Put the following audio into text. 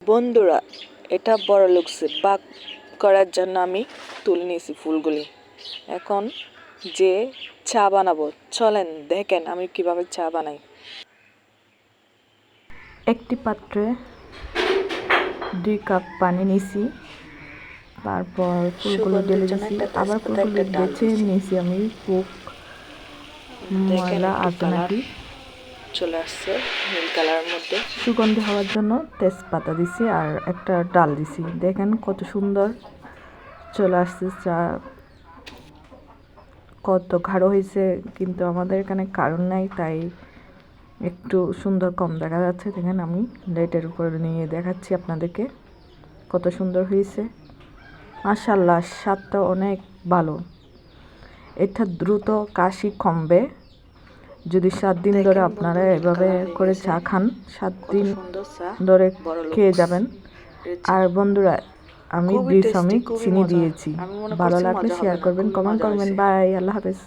বন্ধুরা, এটা বড় লুকসে বাক করার জন্য আমি তুলে নিয়েছি ফুলগুলি। এখন যে চা বানাবো, চলেন দেখেন আমি কিভাবে চা বানাই। একটি পাত্রে 2 কাপ পানি নিয়েছি, তারপর ফুলগুলো ঢেলে দিয়েছি, আবার ফুলগুলো বেছে নিয়েছি আমি ময়লা আছে নাকি চলে আসছে নীল কালারের মধ্যে। সুগন্ধি হওয়ার জন্য তেজপাতা দিছি আর একটা ডাল দিছি। দেখেন কত সুন্দর চলে আসছে চা, কত গাঢ় হয়েছে, কিন্তু আমাদের এখানে কারণ নাই তাই একটু সুন্দর কম দেখা যাচ্ছে। দেখেন আমি লাইটের উপরে নিয়ে দেখাচ্ছি আপনাদেরকে কত সুন্দর হয়েছে। মাশাআল্লাহ, স্বাদটা অনেক ভালো। এটা দ্রুত কাশি কমবে যদি 7 দিন ধরে আপনারা এভাবে করে চা খান। 7 দিন ধরে খেয়ে যাবেন। আর বন্ধুরা, আমি 2 চামচ চিনি দিয়েছি। ভালো লাগলে শেয়ার করবেন, কমেন্ট করবেন। বাই, আল্লাহ হাফেজ।